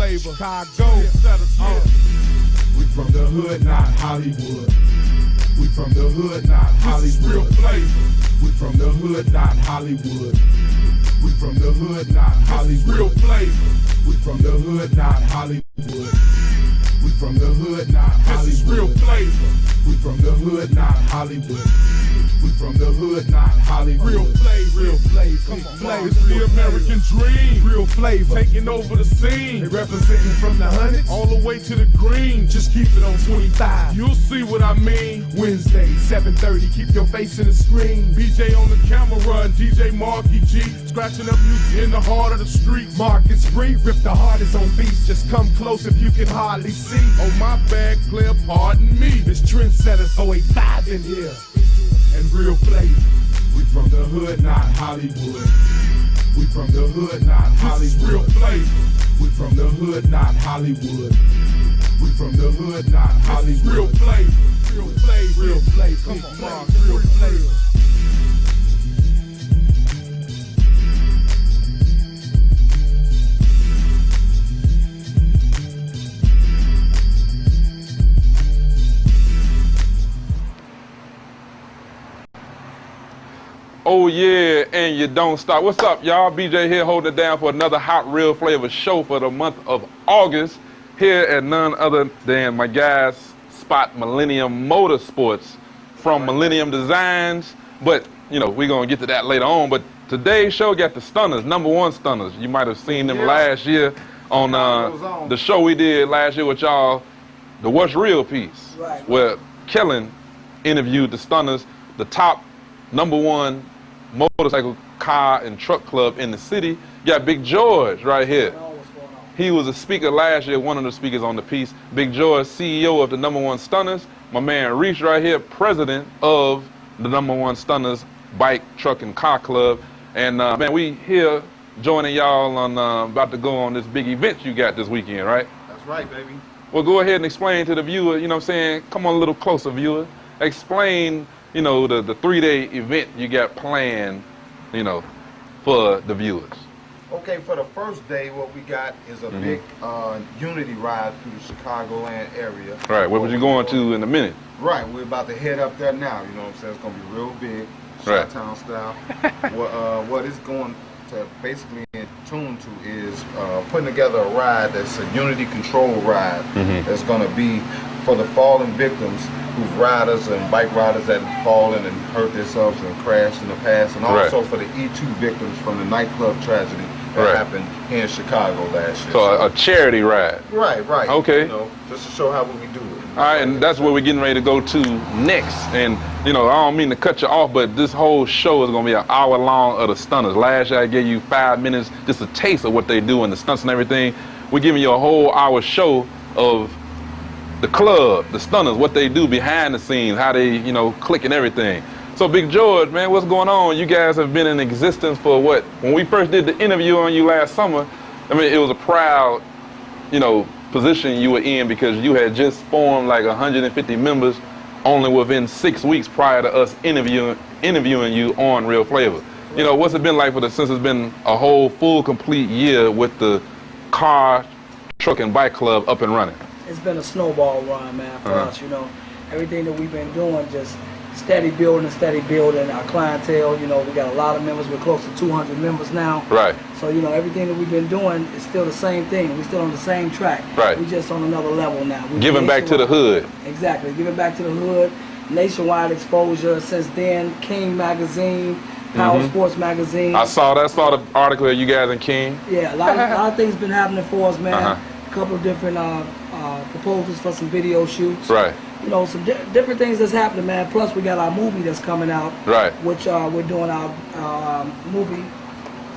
Flava, Chicago. We from the hood, not Hollywood. We from the hood, not Hollywood. Real Flava. We from the hood, not Hollywood. We from the hood, not Hollywood. Real Flava. We from the hood, not Hollywood. We from the hood, not Hollywood. This is Real Flava. We from the hood, not Hollywood. We from the hood, not Hollywood. Real Flava. Real Flava. Come on, it's the American dream. Real Flava. Taking over the scene. They representing from the hundreds all the way to the green. Just keep it on 25. You'll see what I mean. Wednesday, 7:30. Keep your face in the screen. BJ on the camera and DJ Marky G. Scratching up music in the heart of the streets. Marcus Free, rip the hardest on beats. Just come close if you can hardly see. Oh, my bad, clear, pardon me. It's trendsetters 085 in here. And Real Flava. We from the hood, not Hollywood. We from the hood, not Hollywood. This is Real Flava. We from the hood, not Hollywood. We from the hood, not Hollywood. This is Real Flava. Real Flava. Real Flava. Come on, Mark. Real Flava. Oh yeah, and you don't stop. What's up, y'all? BJ here holding it down for another hot Real Flava show for the month of August here at none other than my guys spot Millennium Motorsports from Millennium Designs. But, you know, we're going to get to that later on. But today's show got the Stunners, #1 Stunners. You might have seen them last year on the show we did last year with y'all, the What's Real piece, where Kellen interviewed the Stunners, the top #1 motorcycle, car, and truck club in the city. You got Big George right here. He was a speaker last year, one of the speakers on the piece. Big George, CEO of the #1 Stunners. My man Reese right here, president of the #1 Stunners Bike, Truck, and Car Club. And man, we here joining y'all on about to go on this big event you got this weekend, right? That's right, baby. Well, go ahead and explain to the viewer, you know what I'm saying? Come on a little closer, viewer. Explain, you know, the 3-day event you got planned, you know, for the viewers. Okay, for the first day, what we got is a big unity ride through the Chicagoland area. Right, what was you going to in a minute? Right, we're about to head up there now, you know what I'm saying? It's going to be real big, Chi-Town style. What it's going to basically in tune to is putting together a ride that's a unity control ride that's going to be for the fallen victims, who's riders and bike riders that have fallen and hurt themselves and crashed in the past, and also for the E2 victims from the nightclub tragedy that happened here in Chicago last year. So a charity ride. Right. Okay. You know, just to show how we do it. All right, and that's where we're getting ready to go to next. And, you know, I don't mean to cut you off, but this whole show is going to be an hour long of the Stunners. Last year I gave you 5 minutes, just a taste of what they do and the stunts and everything. We're giving you a whole hour show of the club, the Stunners, what they do behind the scenes, how they, you know, click and everything. So Big George, man, what's going on? You guys have been in existence for what? When we first did the interview on you last summer, I mean, it was a proud, you know, position you were in because you had just formed like 150 members only within 6 weeks prior to us interviewing you on Real Flava. You know, what's it been like since it's been a whole full complete year with the car, truck, and bike club up and running? It's been a snowball run, man, for us, you know. Everything that we've been doing, just steady building. Our clientele, you know, we got a lot of members. We're close to 200 members now. Right. So, you know, everything that we've been doing is still the same thing. We're still on the same track. Right. We're just on another level now. Giving back to the hood. Exactly. Giving back to the hood. Nationwide exposure. Since then, King Magazine, Power Sports Magazine. I saw the article of you guys in King. Yeah, a lot of things been happening for us, man. A couple of different proposals for some video shoots. Right. You know, some different things that's happening, man. Plus, we got our movie that's coming out. Right. Which we're doing our movie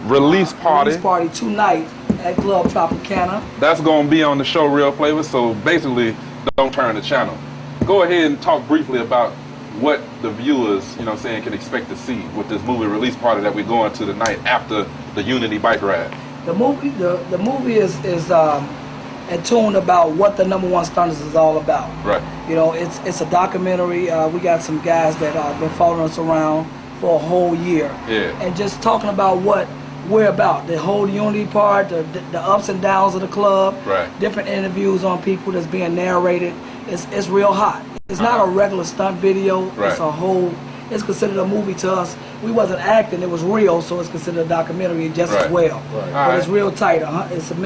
release party tonight at Club Tropicana. That's going to be on the show Real Flava. So basically, don't turn the channel. Go ahead and talk briefly about what the viewers, you know what I'm saying, can expect to see with this movie release party that we're going to tonight after the Unity bike ride. The movie is in tune about what the #1 Stunners is all about. Right. You know, it's a documentary. We got some guys that have been following us around for a whole year. Yeah. And just talking about what we're about. The whole unity part, the ups and downs of the club, different interviews on people that's being narrated. It's real hot. It's not a regular stunt video. It's a whole. It's considered a movie to us. We wasn't acting; it was real, so it's considered a documentary just as well. But it's real tight. It's an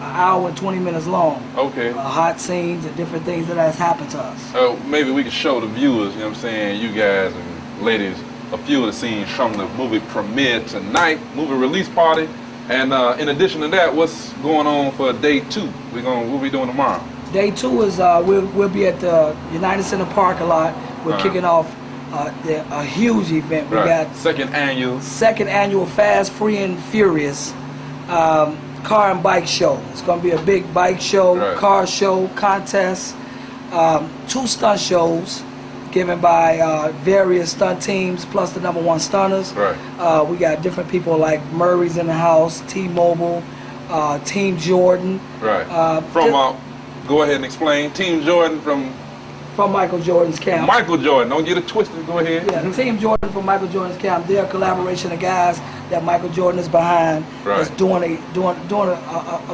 hour and 20 minutes long. Okay. Hot scenes and different things that has happened to us. Maybe we could show the viewers, you know what I'm saying, you guys and ladies, a few of the scenes from the movie premiere tonight, movie release party. And in addition to that, what's going on for day 2? What we doing tomorrow? Day 2 is we'll be at the United Center Park a lot. We're kicking off a huge event. We got second annual Fast, Free, and Furious car and bike show. It's going to be a big bike show, car show, contest, 2 stunt shows given by various stunt teams plus the #1 stunners. We got different people like Murray's in the house, T-Mobile, Team Jordan. Go ahead and explain. Team Jordan from Michael Jordan's camp. Michael Jordan, don't get it twisted, go ahead. Yeah, Team Jordan from Michael Jordan's camp. They're a collaboration of guys that Michael Jordan is behind. That's doing a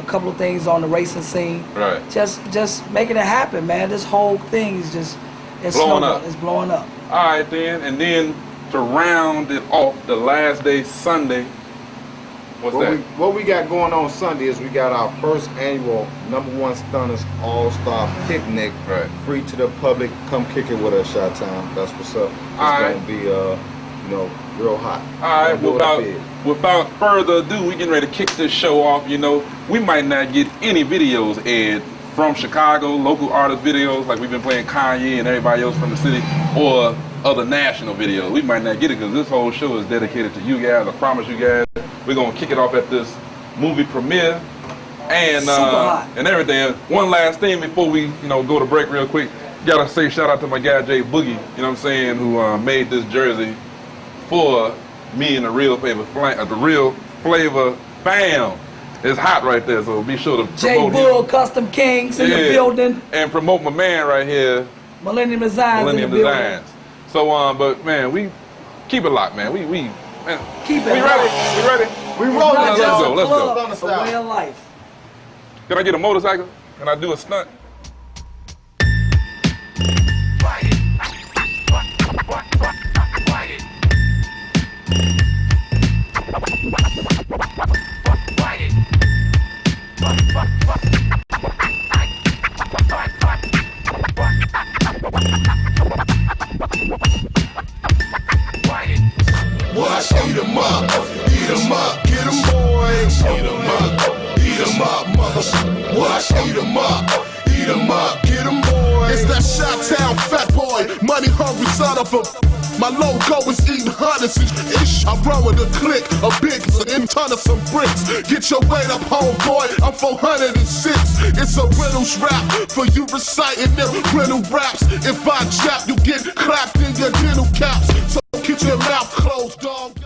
couple of things on the racing scene. Just making it happen, man. This whole thing is it's blowing up. It's blowing up. All right then, and then to round it off, the last day, Sunday. What we got going on Sunday is we got our first annual #1 Stunners All-Star Picnic. Free to the public. Come kick it with us, Chi-Town. That's what's up. It's gonna be real hot. All right, without further ado, we getting ready to kick this show off. You know, we might not get any videos aired from Chicago, local artist videos like we've been playing Kanye and everybody else from the city, or other national videos. We might not get it because this whole show is dedicated to you guys. I promise you guys, we're gonna kick it off at this movie premiere and everything. One last thing before we go to break real quick. Gotta say shout out to my guy Jay Boogie, you know what I'm saying, who made this jersey for me and the Real Flava fam. It's hot right there, so be sure to promote J Bull Custom Kings in the building. And promote my man right here, Millennium Designs. So, but man, we keep it locked, man. We keep it. We ready? We rolling. Let's go. It's a way of life. Can I get a motorcycle? Can I do a stunt? Watch, eat 'em up, get 'em boys. Eat 'em up, mother. Watch, eat 'em up, get 'em boys. It's that Chi-Town fat boy, money hungry son of a. My logo is eating hundreds ish. I run with a click, a big ton of some bricks. Get your weight up, homeboy. I'm 406. It's a riddles rap for you reciting them riddle raps. If I jab, you get clapped in your dental caps. So keep your mouth closed, dog.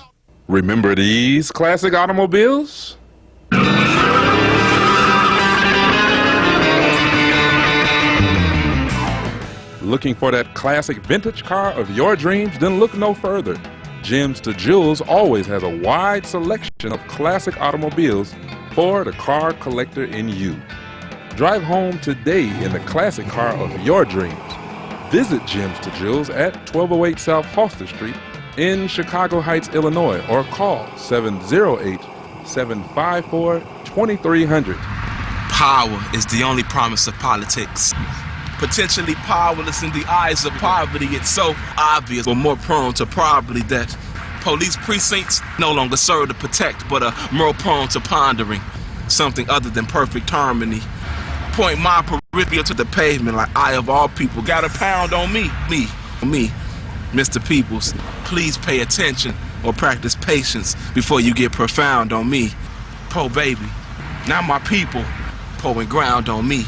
Remember these classic automobiles? Looking for that classic vintage car of your dreams? Then look no further. Gems to Jewels always has a wide selection of classic automobiles for the car collector in you. Drive home today in the classic car of your dreams. Visit Gems to Jewels at 1208 South Halsted Street in Chicago Heights, Illinois, or call 708-754-2300. Power is the only promise of politics. Potentially powerless in the eyes of poverty, it's so obvious we're more prone to poverty that police precincts no longer serve to protect, but are more prone to pondering something other than perfect harmony. Point my peripheral to the pavement like I of all people got a pound on me. Mr. Peoples, please pay attention or practice patience before you get profound on me. Po baby, now my people, pouring ground on me.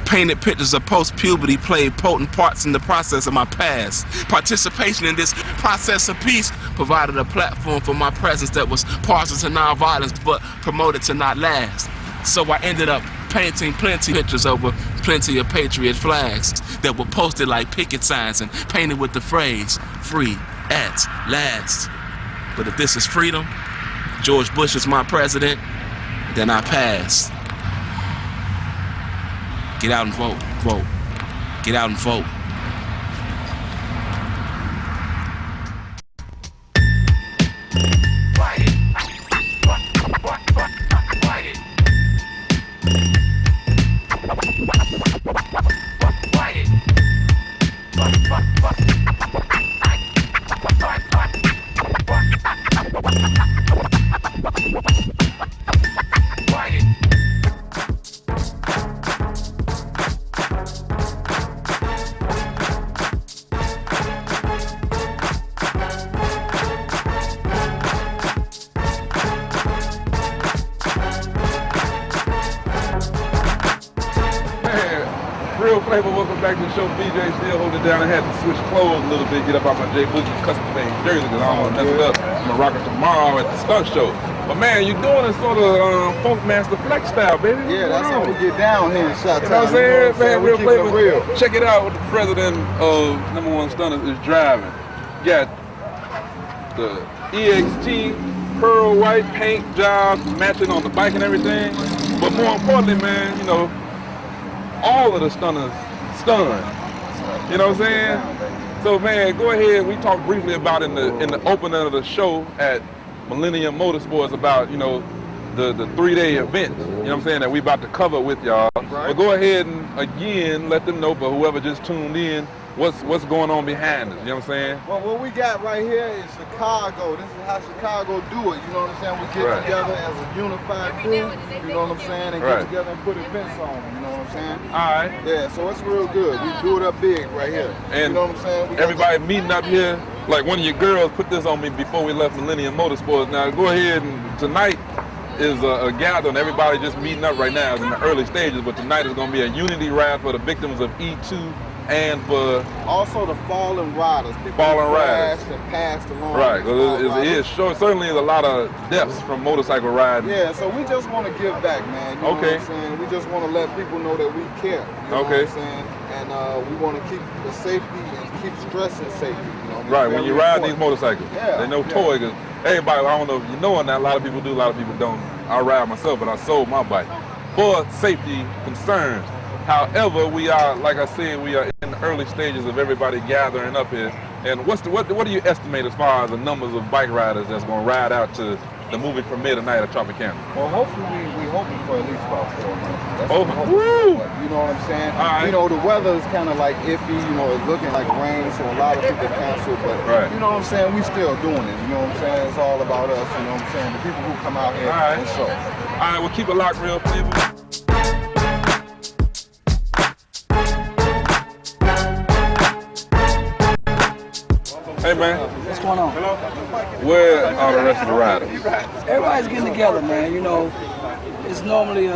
Painted pictures of post-puberty played potent parts in the process of my past. Participation in this process of peace provided a platform for my presence that was partial to nonviolence but promoted to not last. So I ended up painting plenty of pictures over plenty of patriot flags that were posted like picket signs and painted with the phrase, free at last. But if this is freedom, George Bush is my president, then I pass. Get out and vote. Vote. Get out and vote. Real Flava, welcome back to the show. BJ still holding it down. I had to switch clothes a little bit, get up out my J Boogie custom made jersey because I don't want to mess it up. I'm gonna rock it tomorrow at the stunt show. But man, you're doing a sort of funk master flex style, baby. Yeah, that's how we get down here in Shot Town. You know what I'm saying? Man, Real Flava. Real. Check it out what the president of #1 Stunna is driving. You got the EXT pearl white paint job matching on the bike and everything. But more importantly, man, you know, all of the Stunnas stunned. You know what I'm saying? So man, go ahead. We talked briefly about in the opening of the show at Millennium Motorsports about, you know, the 3-day event, you know what I'm saying, that we about to cover with y'all. Right. But go ahead and again let them know, for whoever just tuned in, what's going on behind us, you know what I'm saying? Well, what we got right here is Chicago. This is how Chicago do it, you know what I'm saying? We get together as a unified crew, you know what I'm saying, and get together and put events on, you know what I'm saying? All right. Yeah, so it's real good. We do it up big right here. And you know what I'm saying? Everybody meeting up here, like one of your girls put this on me before we left Millennium Motorsports. Now go ahead, and tonight is a gathering. Everybody just meeting up right now. It's in the early stages, but tonight is going to be a unity ride for the victims of E2 and for also the fallen riders. Fallen riders. And passed along. Right, because it is sure, certainly is a lot of deaths from motorcycle riding. Yeah, so we just want to give back, man. You know what I'm saying? We just want to let people know that we care. You know what I'm saying? And we want to keep the safety and keep stressing safety. You know, right, when you ride these motorcycles, they know toy. Cause everybody, I don't know if you know or not, a lot of people do, a lot of people don't. I ride myself, but I sold my bike for safety concerns. However, we are, like I said, we are in the early stages of everybody gathering up here. And what do you estimate as far as the numbers of bike riders that's going to ride out to the movie premiere tonight at Tropicana? Well, hopefully we're hoping for at least about 4 months. That's woo! You know what I'm saying? You know, the weather is kind of like iffy. You know, it's looking like rain, so a lot of people cancel. But you know what I'm saying? We still doing it. You know what I'm saying? It's all about us. You know what I'm saying? The people who come out here and show. All right, well, keep it locked, Real Flava. Hey man, what's going on? Where are the rest of the riders? Everybody's getting together, man. You know, it's normally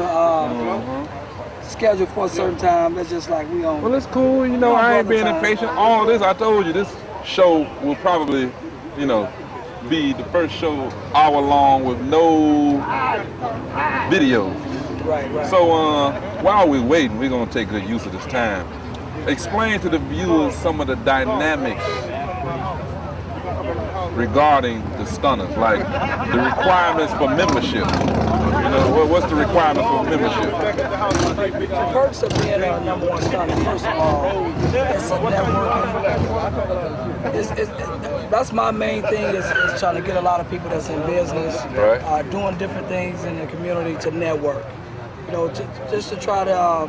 scheduled for a certain time. That's just like we on. Well, it's cool. You know, I ain't being impatient. All this, I told you, this show will probably, you know, be the first show hour long with no videos. Right. So while we're waiting, we're gonna take good use of this time. Explain to the viewers some of the dynamics regarding the Stunnas, like the requirements for membership. You know, what's the requirement for membership? The perks of being a #1 Stunna, first of all, it's a networking. That's my main thing is trying to get a lot of people that's in business, doing different things in the community to network. You know, just to try to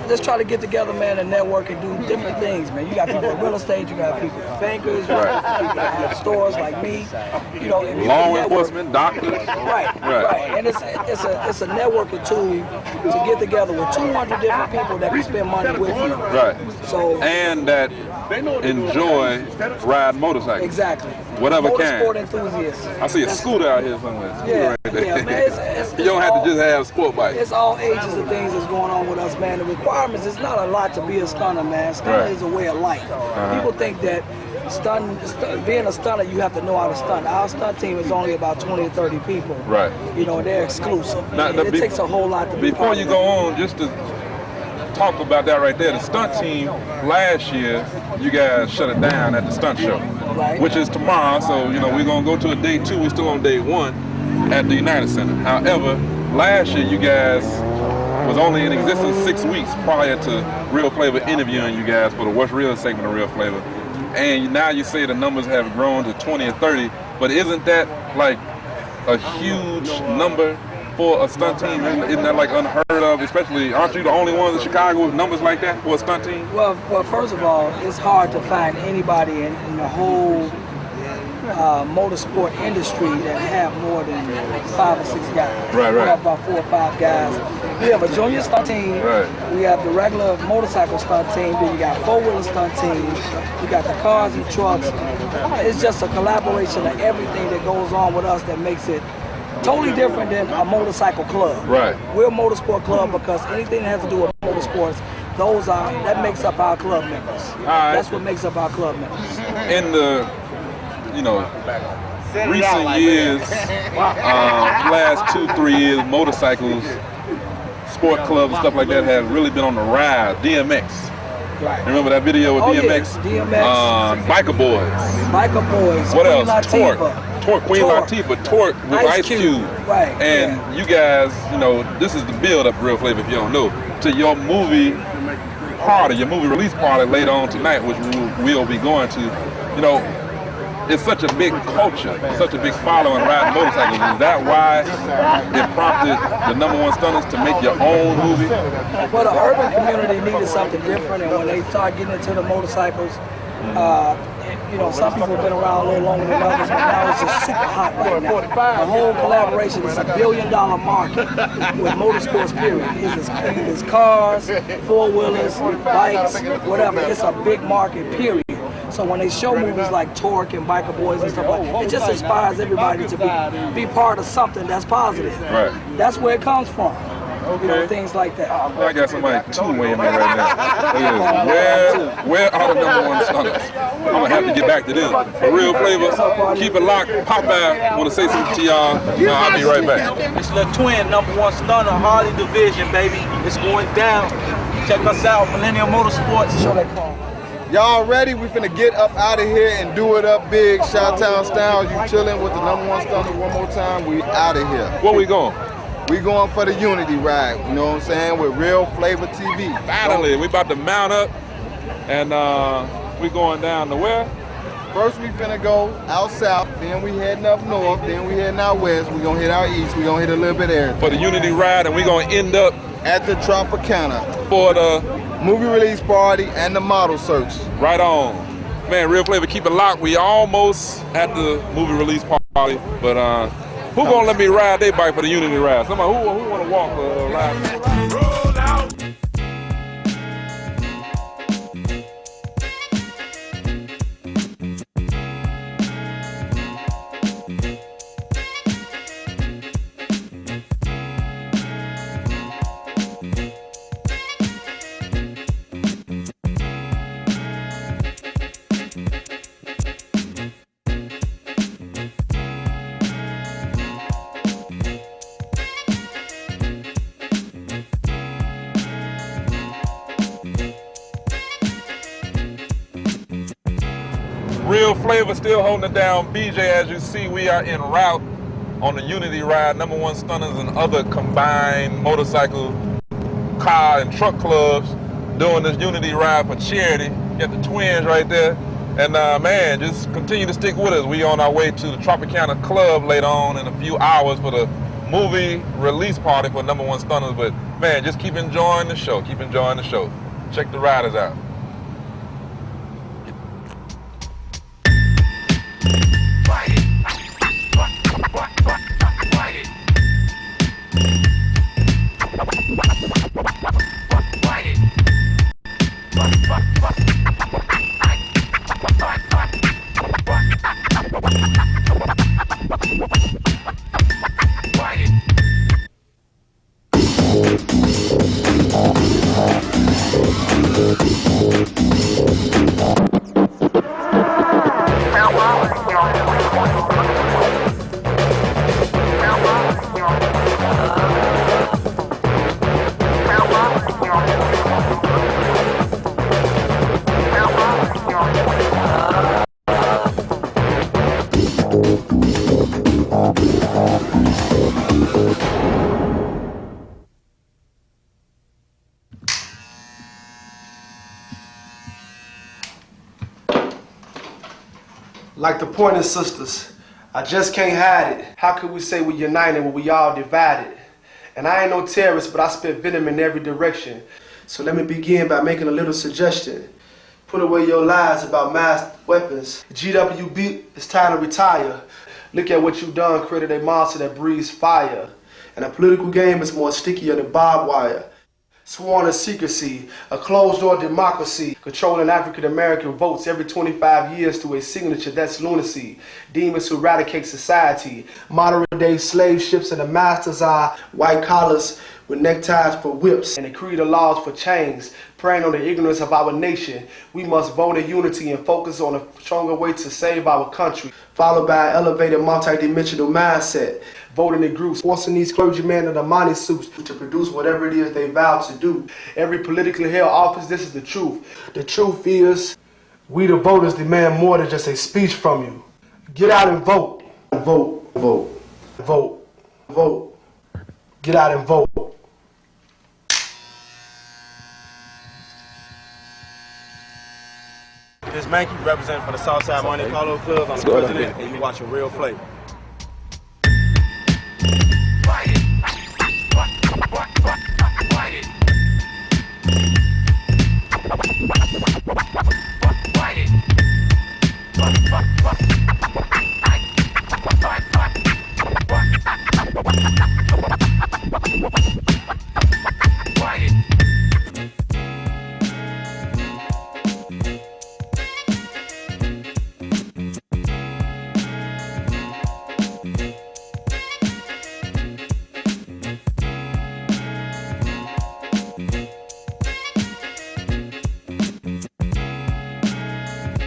just try to get together, man, and network and do different things, man. You got people in real estate, you got people in bankers, you got people that have stores like me. You know, if law enforcement, doctors. Right. And it's a networking tool to get together with 200 different people that can spend money with you. Right. So and that enjoy riding motorcycles. Exactly. Whatever kind. Sport enthusiasts. I see a scooter out here somewhere. Yeah, man. You don't have to just have a sport bike. It's all ages of things that's going on with us, man. The requirements, it's not a lot to be a Stunna, man. Stunna is a way of life. People think that being a Stunna, you have to know how to stunt. Our stunt team is only about 20 or 30 people. Right. You know, they're exclusive. Now, it takes a whole lot to be. Before you go on, just to talk about that right there. The stunt team last year, you guys shut it down at the stunt show, which is tomorrow. So we're gonna go to a day 2. We're still on day 1 at the United Center. However, last year you guys was only in existence 6 weeks prior to Real Flava interviewing you guys for the What's Real segment of Real Flava. And now you say the numbers have grown to 20 or 30, but isn't that like a huge number for a stunt team? Isn't that like unheard of? Especially, aren't you the only ones in Chicago with numbers like that for a stunt team? Well, first of all, it's hard to find anybody in the whole motorsport industry that have more than 5 or 6 guys. Right. We have about 4 or 5 guys. We have a junior stunt team. Right. We have the regular motorcycle stunt team. Then you got 4-wheeler stunt teams. You got the cars and trucks. It's just a collaboration of everything that goes on with us that makes it totally different than a motorcycle club. Right. We're a motorsport club because anything that has to do with motorsports, that makes up our club members. That's what makes up our club members. In the recent years, last 2-3 years, motorcycles, sport clubs and stuff like that have really been on the rise. DMX. Right. Remember that video with DMX? Yes, DMX. Biker Boys. Biker Boys. What Queen else? Latifah. Queen Latifah. Torque with Ice Cube. Right. And you guys, this is the build up Real Flava, if you don't know, to your movie party, your movie release party later on tonight, which we'll be going to. It's such a big culture, such a big following riding motorcycles. Is that why it prompted the #1 stunners to make your own movie? Well, the urban community needed something different, and when they started getting into the motorcycles, some people have been around a little longer than others, but now it's just super hot right now. The whole collaboration is $1 billion market with motorsports, period. It's cars, 4-wheelers, bikes, whatever. It's a big market, period. So when they show movies like Torque and Biker Boys and stuff like that, it just inspires everybody to be part of something that's positive. Right. That's where it comes from. Okay. Things like that. I got somebody 2 weighing me right now. Where are the #1 stunners? I'm gonna have to get back to this. For Real Flava, keep it locked. Popeye, wanna say something to y'all? I'll be right back. It's the twin #1 stunner, Harley Division, baby. It's going down. Check us out, Millennium Motorsports. Show that car. Y'all ready? We finna get up out of here and do it up big. Chi-Town style. You chilling with the #1 stunner one more time. We out of here. Where we going? We going for the Unity ride. You know what I'm saying? With Real Flava TV. Finally, we about to mount up, and we going down to where? First we finna go out south, then we heading up north, then we heading out west. We gonna hit out east. We gonna hit a little bit of everything. For the Unity ride, and we gonna end up at the Tropicana for the movie release party and the model search. Right on. Man, Real Flava, keep it locked. We almost at the movie release party, but who gonna let me ride their bike for the Unity ride? Somebody who wanna walk ride? Roll out. Real Flava still holding it down. BJ, as you see, we are en route on the Unity ride. #1 stunners and other combined motorcycle, car, and truck clubs doing this Unity ride for charity. Got the twins right there. And man, just continue to stick with us. We on our way to the Tropicana Club later on in a few hours for the movie release party for #1 stunners. But man, just keep enjoying the show. Keep enjoying the show. Check the riders out. Fight it. Like the Pointer Sisters, I just can't hide it. How could we say we're united when we all divided? And I ain't no terrorist, but I spit venom in every direction. So let me begin by making a little suggestion. Put away your lies about mass weapons. GWB, it's time to retire. Look at what you done, created a monster that breathes fire. And a political game is more stickier than barbed wire. Sworn in secrecy, a closed-door democracy, controlling African-American votes every 25 years through a signature, that's lunacy. Demons who eradicate society, modern-day slave ships in the master's eye, white collars with neckties for whips, and the creed of laws for chains, preying on the ignorance of our nation. We must vote in unity and focus on a stronger way to save our country, followed by an elevated multidimensional mindset. Voting in groups, forcing these clergymen in the money suits to produce whatever it is they vow to do. Every politically held office, this is the truth. The truth is, we the voters demand more than just a speech from you. Get out and vote. Vote, vote, vote, vote. Get out and vote. This Mankey representing for the Southside Monte Carlo Club. I'm the president, and you're watching Real Flava.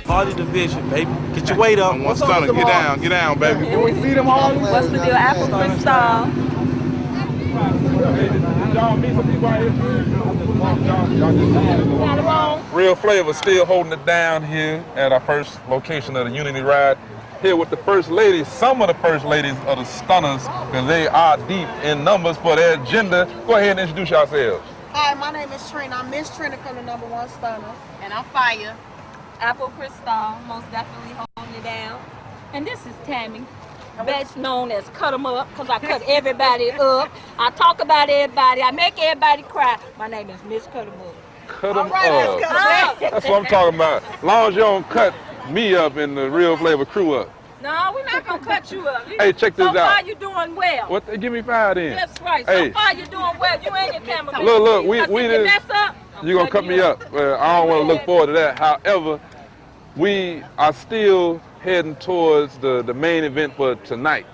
Harley division, baby. Get your weight up. What's Stunna? Get down, baby. Can we see them Harleys? What's the deal? Apple Crystal. Real Flava still holding it down here at our first location of the Unity Ride. Here with the first ladies, some of the first ladies of the Stunners, because they are deep in numbers for their agenda. Go ahead and introduce yourselves. Hi, my name is Trina. I'm Miss Trina from the #1 Stunner. And I'm Fire. Apple Crystal, most definitely holding it down. And this is Tammy, best known as Cut 'em Up, because I cut everybody up. I talk about everybody. I make everybody cry. My name is Miss Cut 'em Up. Cut 'em up. That's what I'm talking about. As long as you don't cut me up and the Real Flava crew up. No, we're not going to cut you up. Hey, check this out. So far, you're doing well. What? Give me 5 then. That's right. Hey. So far, you're doing well. You and your cameraman. Look, we didn't mess up. You're going to cut me up. I don't want to look forward to that. However, we are still heading towards the main event for tonight,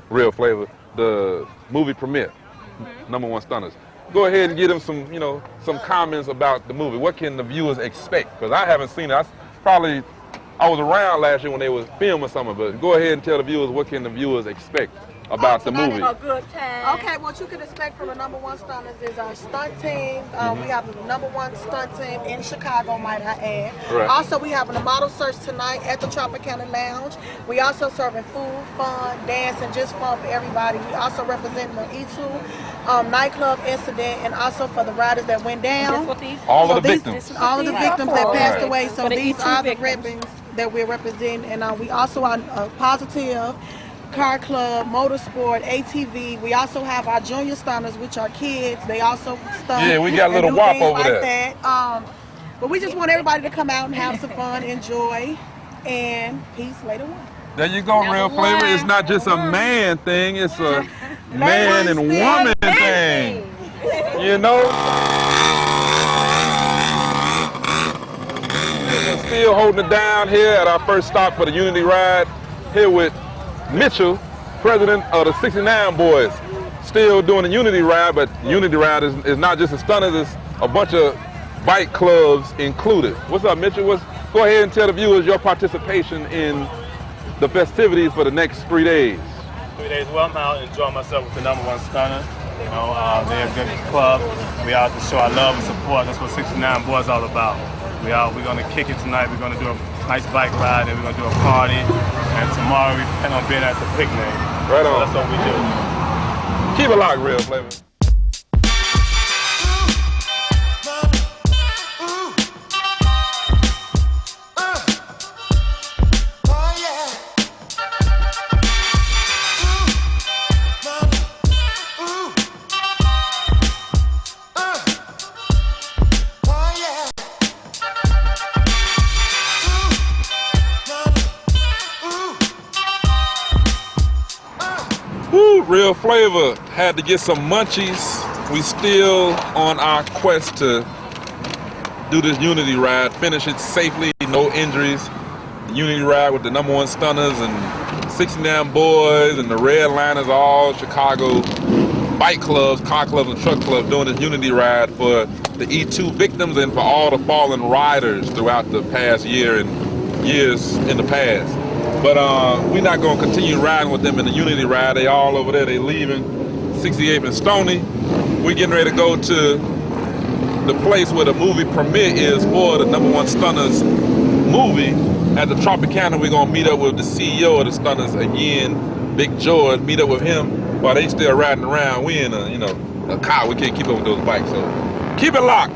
Real Flava, the movie premiere, #1 Stunners. Go ahead and give them some comments about the movie. What can the viewers expect? Because I haven't seen it. I was around last year when they was filming something, but go ahead and tell the viewers what can the viewers expect about the movie. A good time. Okay, what you can expect from the #1 Stunners is our stunt team. We have the #1 stunt team in Chicago, might I add. Right. Also, we have a model search tonight at the Tropicana Lounge. We also serving food, fun, dance, and just fun for everybody. We also representing the E2 nightclub incident, and also for the riders that went down. All of the victims. All of the victims that passed Right. away. So these are the ribbons that we're representing, and we also are Positive, Car Club, Motorsport, ATV. We also have our junior stunners, which are kids. They also stunt. Yeah, we got a little and do WAP things over like there. that. But we just want everybody to come out and have some fun, enjoy, and peace later on. There you go, Real Flava. It's not just a man thing, it's a man and woman thing. You know? We're still holding it down here at our first stop for the Unity Ride. Here with Mitchell, president of the 69 Boys. Still doing the Unity Ride, but Unity Ride is not just a Stunners, it's a bunch of bike clubs included. What's up, Mitchell? Go ahead and tell the viewers your participation in the festivities for the next 3 days. 3 days, well, I'm out enjoying myself with the #1 Stunner. You know, they're a good club. We out to show our love and support. That's what 69 Boys all about. We're gonna kick it tonight. We're gonna do a nice bike ride, and we're gonna do a party. And tomorrow we plan on being at the picnic. Right on. So that's what we do. Keep it locked, Real Flava. Oh yeah. Real Flava had to get some munchies. We still on our quest to do this Unity ride, finish it safely, no injuries. The Unity ride with the #1 Stunners and 69 boys and the Redliners, all Chicago bike clubs, car clubs, and truck clubs doing this Unity ride for the E2 victims and for all the fallen riders throughout the past year and years in the past. But we're not going to continue riding with them in the Unity ride. They all over there. They leaving 68th and Stony. We're getting ready to go to the place where the movie premiere is for the #1 Stunners movie. At the Tropicana, we're going to meet up with the CEO of the Stunners again, Big George, meet up with him while they still riding around. We in a car. We can't keep up with those bikes, so keep it locked.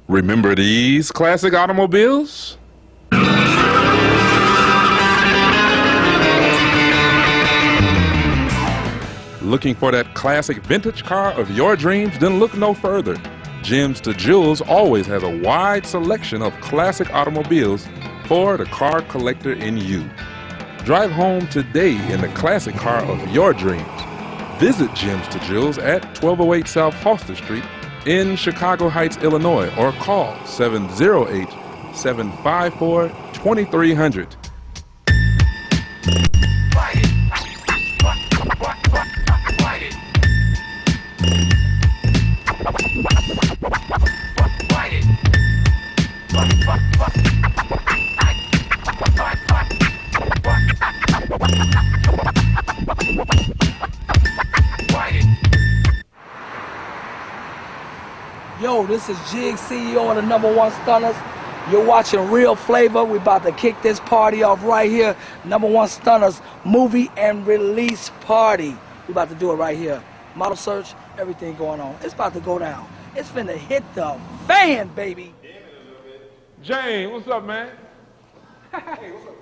Remember these classic automobiles? Looking for that classic vintage car of your dreams? Then look no further. Gems to Jewels always has a wide selection of classic automobiles for the car collector in you. Drive home today in the classic car of your dreams. Visit Gems to Jewels at 1208 South Halsted Street in Chicago Heights, Illinois, or call 708-754-2300. Yo, this is Jig, CEO of the #1 Stunners. You're watching Real Flava. We're about to kick this party off right here. #1 Stunners movie and release party. We're about to do it right here. Model search, everything going on. It's about to go down. It's finna hit the fan, baby. James, what's up, man? Hey, what's up?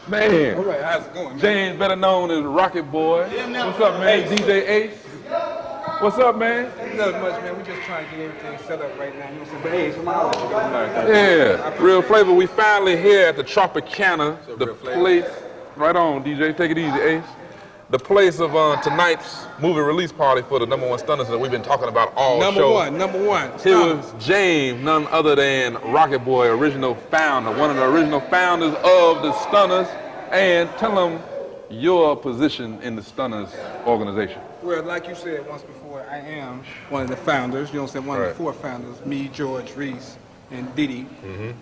Man. All right, how's it going, man? James, better known as Rocket Boy. Yeah, man. What's up, man? Hey, DJ Ace. What's up, man? Nothing much, man. We just trying to get everything set up right now. You know what I'm saying? But hey, somebody else you got Yeah, Real Flava. We finally here at the Tropicana, the place. Right on, DJ. Take it easy, Ace. The place of tonight's movie release party for the #1 Stunners that we've been talking about all show. Number one. Here was James, none other than Rocket Boy, original founder, one of the original founders of the Stunners. And tell them your position in the Stunners organization. Well, like you said once before, I am one of the founders. You know what I'm saying? One of the 4 founders. Me, George, Reese, and Diddy.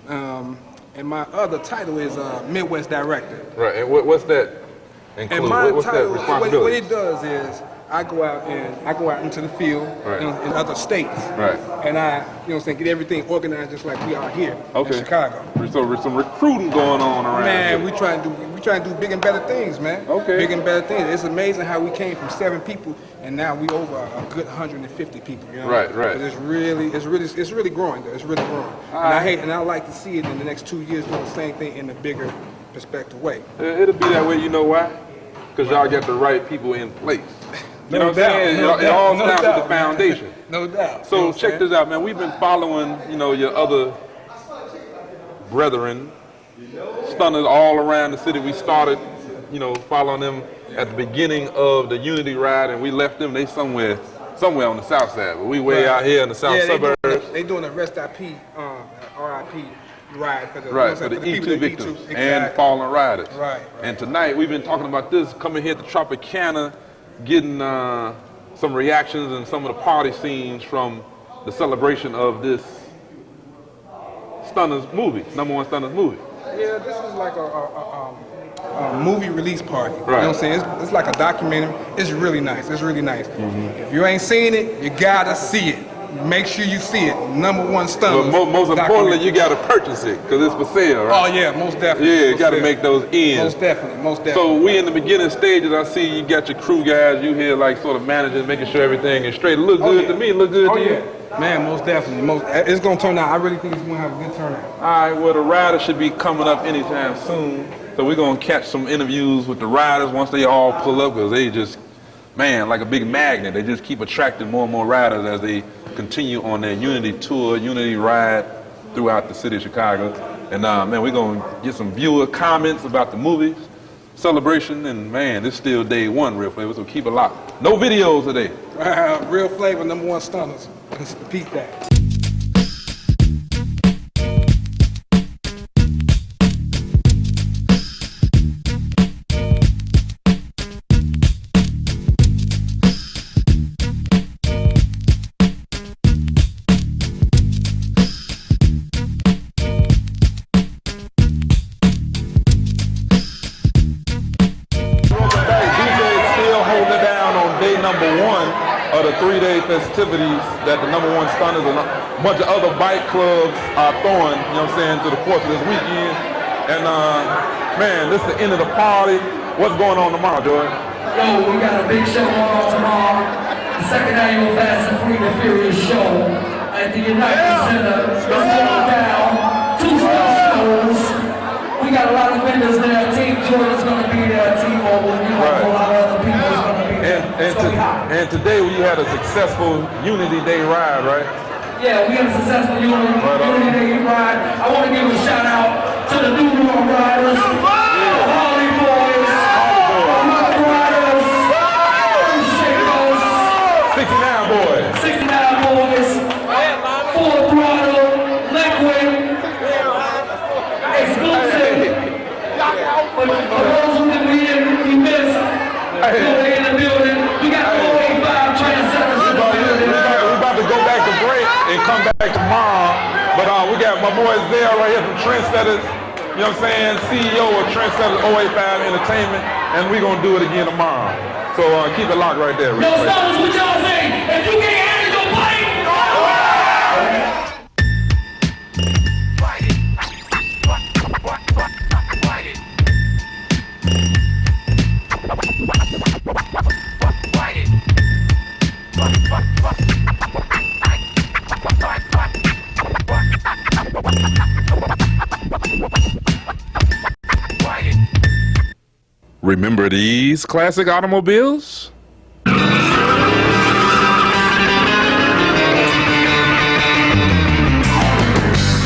And my other title is Midwest Director. Right. And what's that include? And my what's title, that responsibility? what it does is I go out into the field in other states. Right. And I, you know what I'm saying, get everything organized just like we are here in Chicago. So there's some recruiting going on around Man, here. we try to do big and better things, man. Okay. Big and better things. It's amazing how we came from 7 people and now we over a good 150 people. You know? Right. It's really growing. Though. It's really growing. And I like to see it in the next 2 years doing the same thing in a bigger perspective way. It'll be that way. You know why? Because y'all got the right people in place. You know what I'm saying? It all starts with the foundation. No doubt. So check this out, man. We've been following, your other brethren, Stunners all around the city. We started, following them at the beginning of the Unity ride, and we left them. They somewhere on the south side, but we way out here in the south suburbs. They doing a rest IP, RIP ride for the for the E2 victims and fallen riders. Right. And tonight we've been talking about this, coming here to Tropicana, getting some reactions and some of the party scenes from the celebration of this Stunners movie, #1 Stunners movie. Yeah, this is like a movie release party. Right. You know what I'm saying? It's like a documentary. It's really nice. If you ain't seen it, you gotta see it. Make sure you see it. #1 Stunners. But most importantly, you gotta purchase it because it's for sale, right? Oh yeah, most definitely. Yeah, you gotta make those ends. Most definitely. So we in the beginning stages. I see you got your crew guys. You here like sort of managing, making sure everything is straight. It look good to me. Look good to you. Man, most definitely. It's gonna turn out. I really think it's gonna have a good turnout. All right, well, the riders should be coming up anytime soon. So we're gonna catch some interviews with the riders once they all pull up, because they just, man, like a big magnet. They just keep attracting more and more riders as they continue on their Unity tour, Unity ride throughout the city of Chicago. And man, we're gonna get some viewer comments about the movie celebration. And man, this is still day one, Real Flava, so keep it locked. No videos today. Real Flava, #1 stunners. Repeat that. Festivities that the #1 Stunners and a bunch of other bike clubs are throwing, you know what I'm saying, through the course of this weekend. And man, this is the end of the party. What's going on tomorrow, Joy? Yo, we got a big show going on tomorrow. The second annual Fast and Free and Furious show at the United Center. It's going down. 2 shows. We got a lot of vendors there. Team Jordan's going to be there. Team Mobile, you know, a lot of other people is going to be there. And today we had a successful Unity Day ride, right? Yeah, we had a successful Unity Day ride. I want to give a shout out to the New York riders, the Harley Boys, Rock Riders, Shakers, 69 Boys, 69 Boys, Full Throttle, Liquid, Exclusive. For those who we missed, they in the building. We got 485 trendsetters in the building. We're about to go back to break and come back tomorrow. But we got my boy Zell right here from Trendsetters, you know what I'm saying, CEO of Trendsetters 085 Entertainment, and we're going to do it again tomorrow. So keep it locked right there. Yo, fellas, what y'all say? If you can't handle your bike, Remember these classic automobiles? You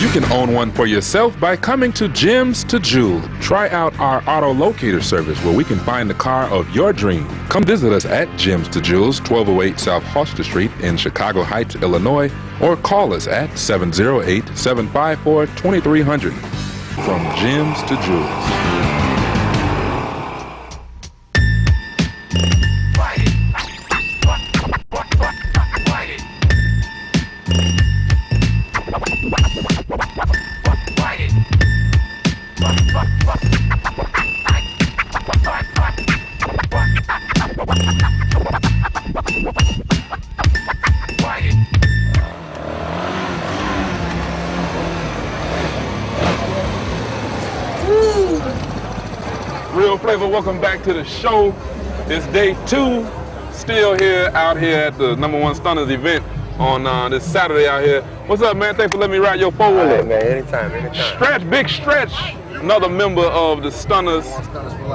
can own one for yourself by coming to Gems to Jewel. Try out our auto locator service where we can find the car of your dream. Come visit us at Gems to Jewel's 1208 South Hoster Street in Chicago Heights, Illinois, or call us at 708-754-2300. From Gems to Jewels. Real Flava, welcome back to the show. It's day 2, still here, out here at the #1 Stunners event on this Saturday out here. What's up, man? Thanks for letting me ride your four-wheeler. Hey, man, anytime. Stretch, Big Stretch, another member of the Stunners,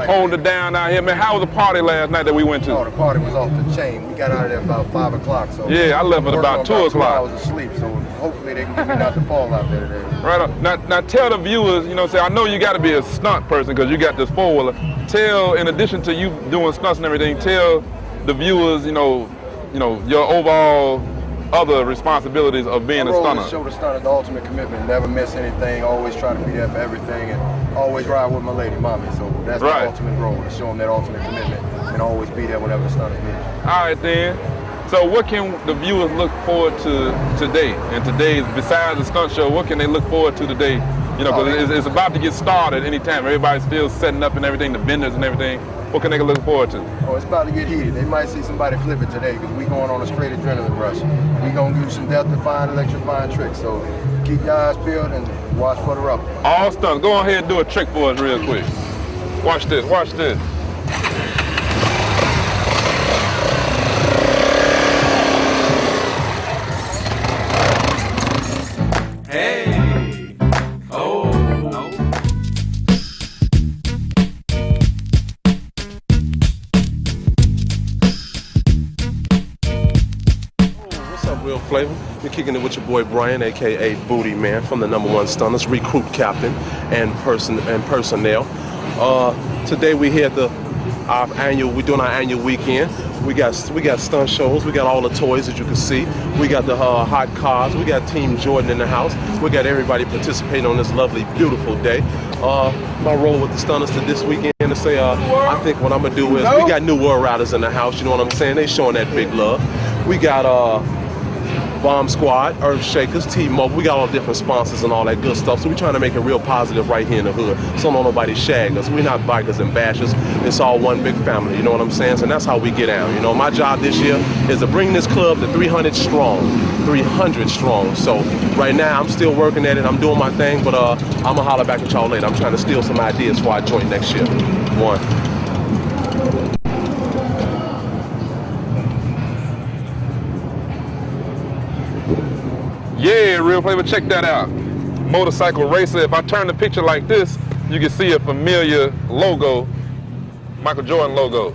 holding it down out here. Man, how was the party last night that we went to? Oh, the party was off the chain. We got out of there about 5 o'clock. So yeah, I left at about 2 o'clock. 2 hours of sleep, so hopefully they can get me not to fall out there today. Right on. Now tell the viewers, you know, say I know you got to be a stunt person because you got this four-wheeler. Tell, in addition to you doing stunts and everything, tell the viewers, you know, your overall other responsibilities of being a stunner. Show the stunner the ultimate commitment. Never miss anything. Always try to be there for everything, and always ride with my lady, mommy. So that's the ultimate role, to show them that ultimate commitment and always be there whenever the stunners need. All right then. So what can the viewers look forward to today? And today's, besides the stunt show, what can they look forward to today? You know, because it's about to get started anytime. Everybody's still setting up and everything, the vendors and everything. What can they look forward to? Oh, it's about to get heated. They might see somebody flip it today because we going on a straight adrenaline rush. We gonna do some death-defying, electrifying tricks. So keep your eyes peeled and watch for the rubber. All stunts. Go ahead and do a trick for us real quick. Watch this. Watch this. Flava. We're kicking it with your boy Brian, aka Booty Man, from the #1 Stunners, recruit captain and personnel. Today we here at we're doing our annual weekend. We got stunt shows. We got all the toys that you can see. We got the hot cars. We got Team Jordan in the house. We got everybody participating on this lovely, beautiful day. My role with the Stunners to this weekend to say, I think what I'm gonna do is we got new world riders in the house. You know what I'm saying? They showing that big love. We got Bomb Squad, Earth Shakers, T-Mobile. We got all different sponsors and all that good stuff. So we're trying to make it real positive right here in the hood. So don't nobody shag us. We're not bikers and bashers. It's all one big family. You know what I'm saying? So that's how we get down. You know, my job this year is to bring this club to 300 strong. 300 strong. So right now I'm still working at it. I'm doing my thing, but I'm gonna holler back at y'all later. I'm trying to steal some ideas before I join next year. One. Yeah, Real Flava, check that out. Motorcycle racer. If I turn the picture like this, you can see a familiar logo, Michael Jordan logo.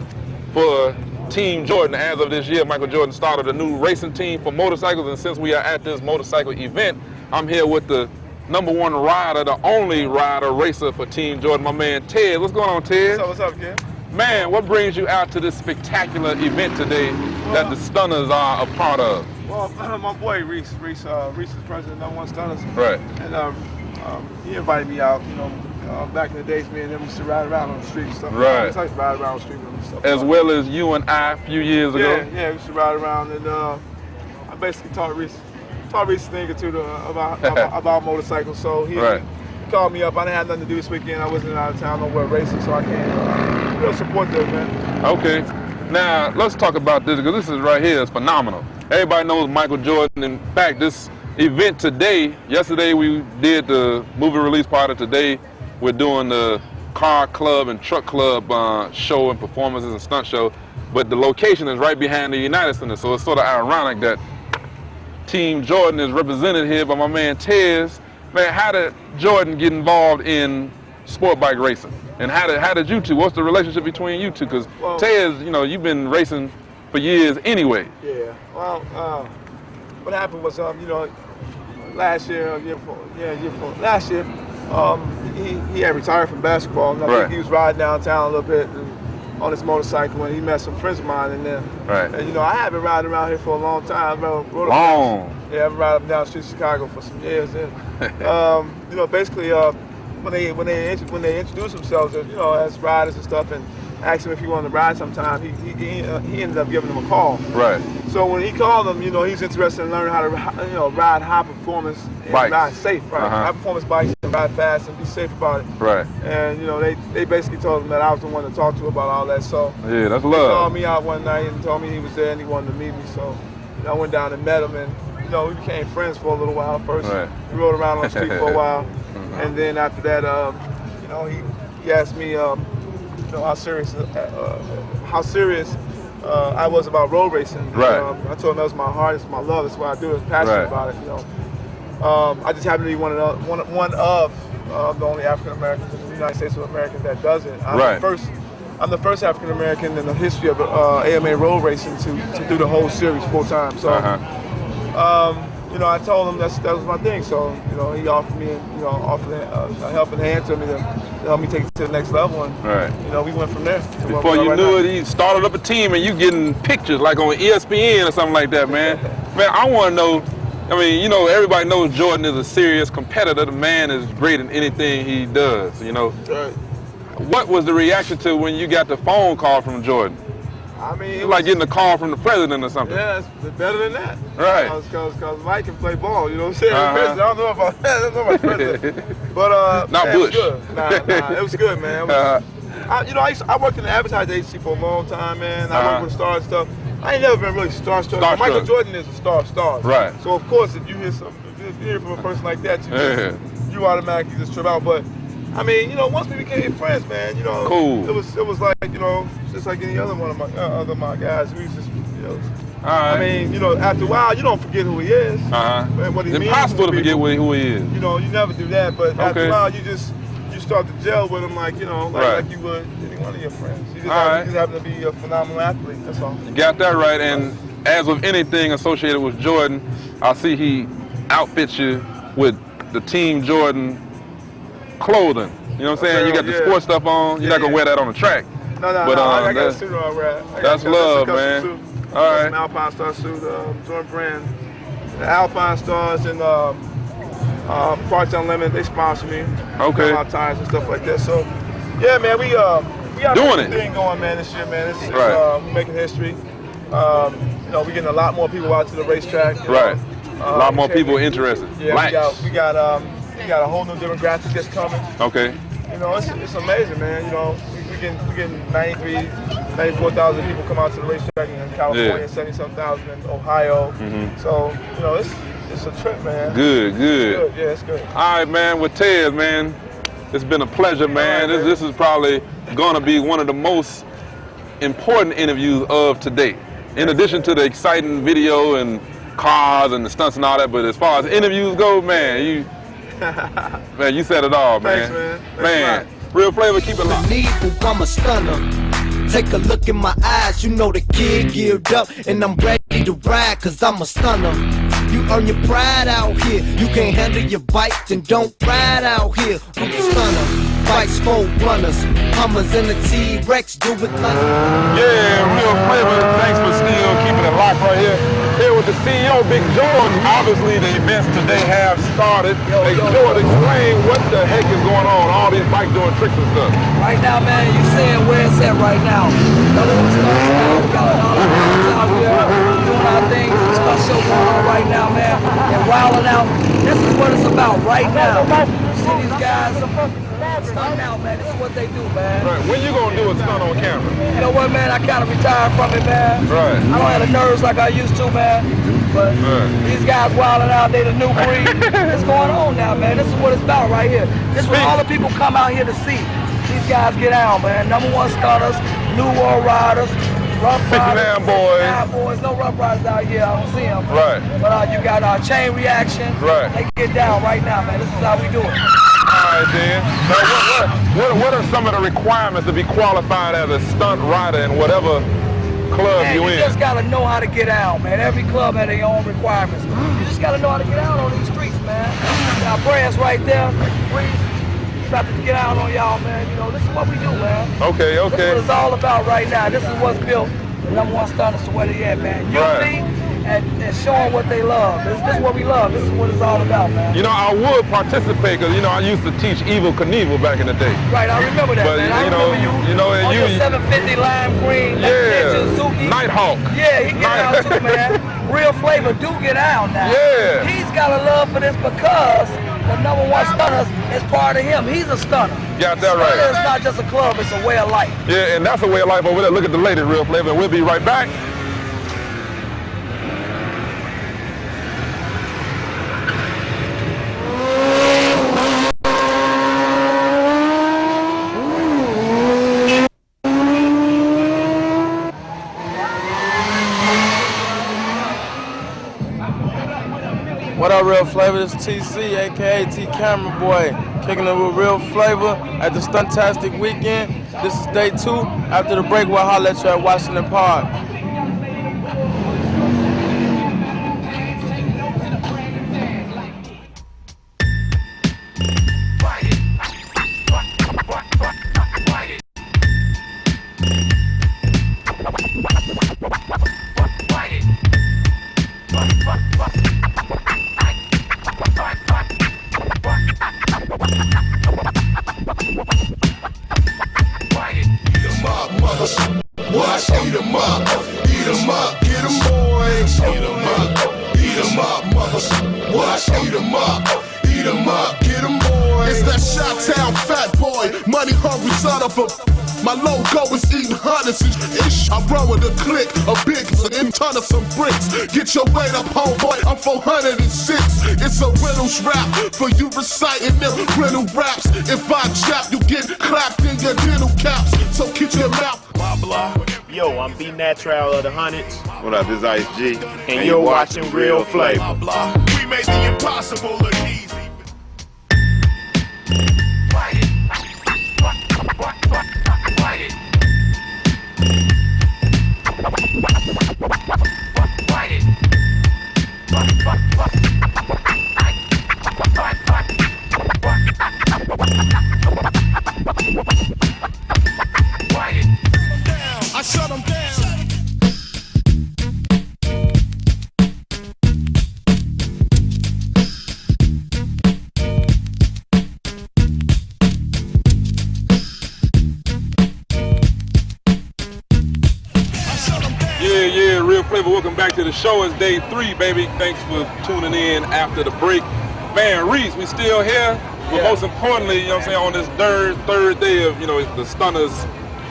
For Team Jordan, as of this year, Michael Jordan started a new racing team for motorcycles, and since we are at this motorcycle event, I'm here with the #1 rider, the only rider racer for Team Jordan, my man Ted. What's going on, Ted? What's up, kid? Man, what brings you out to this spectacular event today that the Stunners are a part of? Well, my boy Reese is president of #1 Stunners. Right. And he invited me out. You know, back in the days, me and him used to ride around on the street and stuff. Right. We used to ride around the street and stuff. As well as you and I a few years ago. Yeah, we used to ride around, and I basically taught Reese a thing or two about motorcycles. So he called me up. I didn't have nothing to do this weekend. I wasn't out of town nowhere racing, so I came support the event. Okay. Now let's talk about this, because this is right here is phenomenal. Everybody knows Michael Jordan. In fact, this event today, yesterday we did the movie release party. Today we're doing the car club and truck club show and performances and stunt show. But the location is right behind the United Center, so it's sort of ironic that Team Jordan is represented here by my man Tez. Man, how did Jordan get involved in sport bike racing? And how did you two, what's the relationship between you two? Because Tez, you know, you've been racing for years anyway. Yeah, well, what happened was, you know, last year, last year, he had retired from basketball. And he was riding downtown a little bit on his motorcycle, and he met some friends of mine in there. Right. And you know, I have been riding around here for a long time. I've been riding up and down the streets of Chicago for some years. And you know, basically, when they introduce themselves, you know, as riders and stuff, and asked him if he wanted to ride sometime, he ended up giving them a call. Right. So when he called them, you know, he's interested in learning how to, you know, ride high performance and ride safe, right? High performance bikes and ride fast and be safe about it. Right. And you know, they basically told him that I was the one to talk to about all that. So yeah, that's he love. called me out one night and told me he was there and he wanted to meet me. So you know, I went down and met him, and you know, we became friends for a little while. First, we rode around on the street for a while, and then after that, you know, he asked me. You know, how serious I was about road racing. Right. I told him that was my heart, it's my love, that's what I do, I'm passionate about it. You know, I just happen to be one of the only African Americans in the United States of America that does it. I'm the first African American in the history of AMA road racing to do the whole series full time. So, you know, I told him that was my thing. So, you know, he offered me, you know, a helping hand to me to help me take it to the next level. And, you know, we went from there. Before you knew it, he started up a team and you getting pictures like on ESPN or something like that, man. Man, I want to know, I mean, you know, everybody knows Jordan is a serious competitor. The man is great in anything he does, you know. Right. What was the reaction to when you got the phone call from Jordan? I mean, it was like getting a call from the president or something. Yeah, it's better than that. Right. Because Mike can play ball, you know what I'm saying? I don't know about that. I don't know about president. But, not man, Bush. It was good. Nah, it was good, man. It was, you know, I worked in the advertising agency for a long time, man. I worked with stars and stuff. I ain't never been really starstruck. Michael Jordan is a star of stars. Right. So, of course, if you hear from a person like that, you automatically just trip out. But, I mean, you know, once we became friends, man, you know, it was like, you know, just like any other one of my guys. We just, you know, I mean, you know, after a while, you don't forget who he is. What he it's impossible to forget who he is. You know, you never do that, but after a while, you start to gel with him like, you know, like you would any one of your friends. You just happen to be a phenomenal athlete. That's all. You got that right, and as with anything associated with Jordan, I see he outfits you with the Team Jordan clothing. You know what I'm saying? You got the sports stuff on. You're not gonna wear that on the track. No, but, I got a suit on, right? That's love, man. Suit. All right. An Alpine Star suit, Jordan brand. The Alpine Stars and Parts Unlimited, they sponsor me. Okay. Our tires and stuff like that. So, yeah, man, we got doing a thing going, man, this year, man. It's right. Making history. You know, we're getting a lot more people out to the racetrack. Right. A lot more people interested. Yeah, we got a whole new demographic that's coming. Okay. You know, it's amazing, man. You know, we getting 94,000 people come out to the racetrack in California, 70-some thousand in Ohio. So, you know, it's a trip, man. Good. Yeah, it's good. All right, man. With Tez, man, it's been a pleasure, man. Right, this is probably gonna be one of the most important interviews of today. In addition to the exciting video and cars and the stunts and all that, but as far as interviews go, man, you said it all, man. Thanks, man. Real Flava, keep it locked. I'm a stunner. Take a look in my eyes, you know the kid geared up, and I'm ready to ride, cause I'm a stunner. You earn your pride out here. You can't handle your bike, then don't ride out here. I'm a stunner. Bikes, 4 runners, Hummers, and the T-Rex do it like. Yeah, Real Flava, thanks for still keeping it locked right here. Here with the CEO, Big Jordan. Obviously, the events today have started. Hey, Jordan, explain what the heck is going on, all these bikes doing tricks and stuff. Right now, man, you seeing where it's at right now. We got all our guys out here doing our things. Stunt show going on right now, man. And wilding out. This is what it's about right now. You see these guys stunting out, man. This is what they do, man. Right. When you gonna do a stunt on camera? You know what, man? I kind of retired from it, man. Right. I don't have the nerves like I used to, man. But these guys wilding out, they the new breed. What's going on now, man? This is what it's about right here. This is what all the people come out here to see. These guys get out, man. #1 stunners, new world riders, rough riders. 59 boys. No rough riders out here. I don't see them. Right. But you got chain reaction. Right. They get down right now, man. This is how we do it. All right, then. Now, what are some of the requirements to be qualified as a stunt rider in whatever club Man, you in? You just gotta know how to get out, man. Every club has their own requirements. You just gotta know how to get out on these streets, man. Got brands right there. Reese, about to get out on y'all, man. You know, this is what we do, man. Okay. This is what it's all about right now. This is what's built the #1 stunners to where they at, man. Unity and showing what they love. This is what we love. This is what it's all about, man. You know, I would participate because, you know, I used to teach Evil Knievel back in the day. Right, I remember that, but, man. I remember you on your 750 lime green, Suzuki. Nighthawk. Yeah, he get out too, man. Real Flava do get out now. Yeah. He's got a love for this because the #1 stunners is part of him. He's a stunner. Got that right. Stunner is not just a club, it's a way of life. Yeah, and that's a way of life over there. Look at the lady, Real Flava, and we'll be right back. What up, Real Flava? This is TC, aka T Camera Boy, kicking it with Real Flava at the Stuntastic weekend. This is day 2. After the break, we'll holler at you at Washington Park. My logo is eating hundreds ish. I run with a click, a big ton of some bricks. Get your weight up, homeboy. I'm 406. It's a riddles rap for you reciting them riddle raps. If I jab, you get clapped in your dental caps. So keep your mouth. Blah blah. Yo, I'm Bigg Nastee of the Hundreds. What up? This is Ice G. And you're watching Real Flava. We made the impossible look easy. Flava. Welcome back to the show. It's day 3, baby. Thanks for tuning in after the break. Man, Reese, we still here. But most importantly, you know what I'm saying, on this third day of, you know, the Stunna's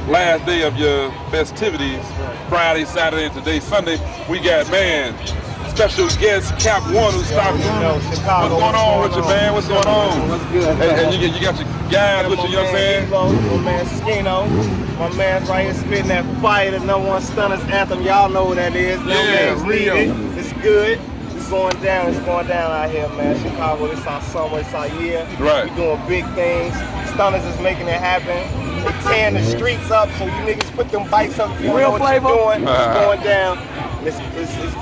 last day of your festivities, Friday, Saturday, and today, Sunday, we got, man, special guest, Cap One, who stopped. What's going on with you, man? What's going on? What's good? And you got your guys with you, you know what I'm saying? My man Skino, my man's right here spitting that fire, the #1 Stunna's anthem. Y'all know what that is. It's good. It's going down out here, man. Chicago, this our summer, it's our year. Right. We doing big things. Stunna's is making it happen. They tearing the streets up, so you niggas put them bikes up. You know what you're doing. It's going down. It's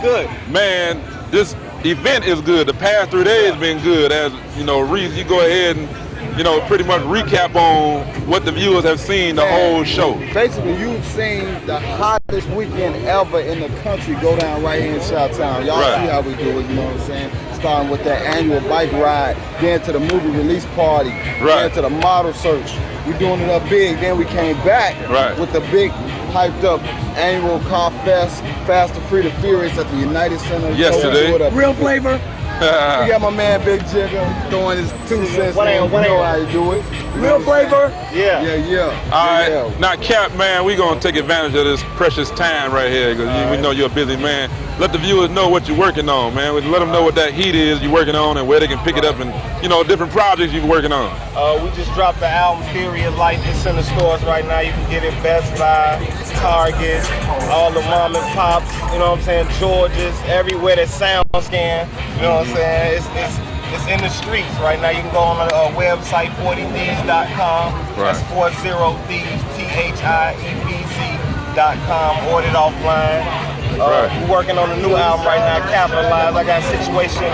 good. Man, this event is good. The past 3 days been good. As you know, Reese, you go ahead and, you know, pretty much recap on what the viewers have seen the whole show. Basically, you've seen the hottest weekend ever in the country go down right here in Chi-Town. Y'all see how we do it, you know what I'm saying? Starting with that annual bike ride, then to the movie release party, then to the model search. We're doing it up big. Then we came back with the big hyped up annual car fest, Fast and Free to Furious at the United Center. Yesterday. Real Flava. We got my man Big Jigger throwing his 2 cents. You know how you do it. Real Flava. Yeah. All right. Now, Cap, man, we gonna take advantage of this precious time right here because we know you're a busy man. Let the viewers know what you're working on, man. Let them know what that heat is you're working on and where they can pick it up and, you know, different projects you're working on. We just dropped the album Theory of Life. It's in the stores right now. You can get it Best Buy, Target, all the mom and pops, you know what I'm saying, George's, everywhere that sound scan, you know what I'm saying. It's in the streets right now. You can go on the website 40thieves.com. That's 40thieves.com. Order it offline. We're working on a new album right now, Capitalize. I got a situation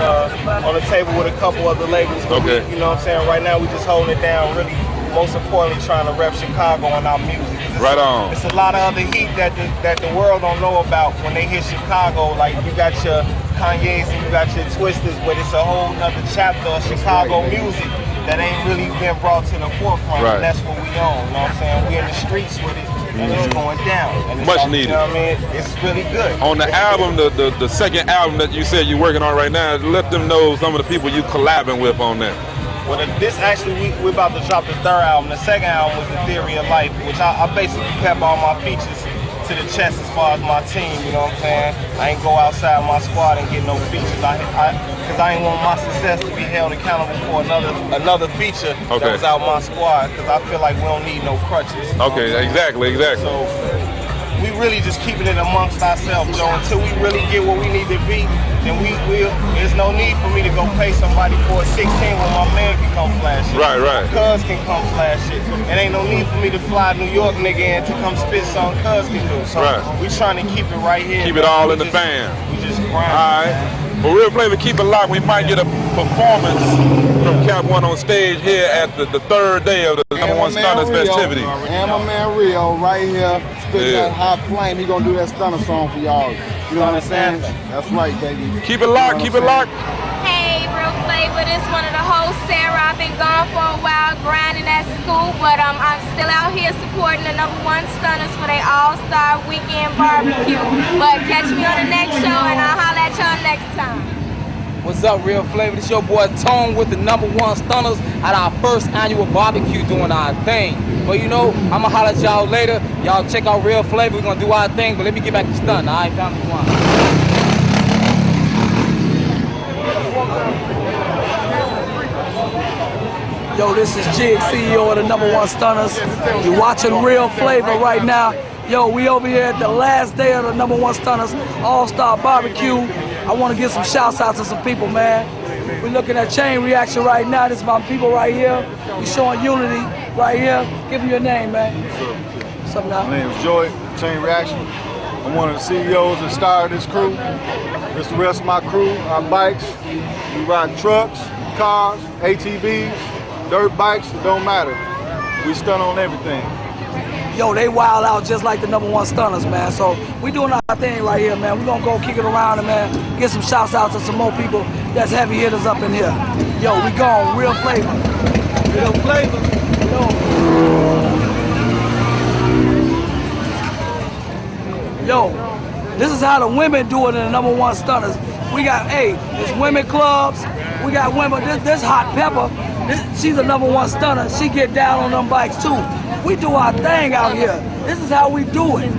on the table with a couple other labels. Okay. You know what I'm saying? Right now, we just holding it down, really, most importantly, trying to rep Chicago on our music. Right on. It's a lot of other heat that the world don't know about when they hit Chicago. Like, you got your Kanye's and you got your Twisters, but it's a whole other chapter of Chicago music that ain't really been brought to the forefront. And that's what we own, you know what I'm saying? We in the streets with it. And it's going down. And it's Much needed. You know what I mean? It's really good. On the album, the second album that you said you're working on right now, let them know some of the people you collabing with on that. Well, this actually, we're about to drop the 3rd album. The 2nd album was The Theory of Life, which I basically kept all my features to the chest as far as my team, you know what I'm saying? I ain't go outside my squad and get no features. Because I ain't want my success to be held accountable for another feature that was out my squad, because I feel like we don't need no crutches. Okay, exactly. So we really just keeping it amongst ourselves, Joe. Until we really get where we need to be, then there's no need for me to go pay somebody for a 16 when my man can come flash it. Right. Cuz can come flash it. It ain't no need for me to fly New York nigga in to come spit something Cuz can do. So we trying to keep it right here. Keep it all in the fan. We just grind. All right. For Real Flava, keep it locked. We might get a performance from Cap One on stage here at the 3rd day of the #1 Stunna's festivity. And my man Rio right here spitting that hot flame. He gonna do that Stunna song for y'all. You know what I'm saying? That's right, baby. Keep it locked. Keep it locked. Hey, Real Flava, this one of the hosts, Sarah. I've been gone for a while, grinding at school, but I'm still out here supporting the #1 Stunnas for their All-Star Weekend Barbecue. But catch me on the next show, and I'll holler at y'all next time. What's up, Real Flava? This your boy Tone with the #1 Stunnas at our first annual barbecue doing our thing. But you know, I'ma holler at y'all later. Y'all check out Real Flava. We're gonna do our thing, but let me get back to Stunna. All right, family one. Yo, this is Jig, CEO of the #1 Stunnas. You're watching Real Flava right now. Yo, we over here at the last day of the #1 Stunnas All-Star Barbecue. I want to give some shouts out to some people, man. We're looking at Chain Reaction right now. This is my people right here. We're showing unity right here. Give them your name, man. What's up now? My name is Joy, Chain Reaction. I'm one of the CEOs that started this crew. This is the rest of my crew, our bikes. We ride trucks, cars, ATVs, dirt bikes, it don't matter. We stun on everything. Yo, they wild out just like the #1 Stunnas, man. So we doing our thing right here, man. We gonna go kick it around and, man, get some shouts out to some more people that's heavy hitters up in here. Yo, we gone, Real Flava. Real Flava. Yo, this is how how the women do it in the #1 Stunners. We got, there's women clubs. We got women. This Hot Pepper, she's a #1 Stunner. She get down on them bikes too. We do our thing out here. This is how we do it.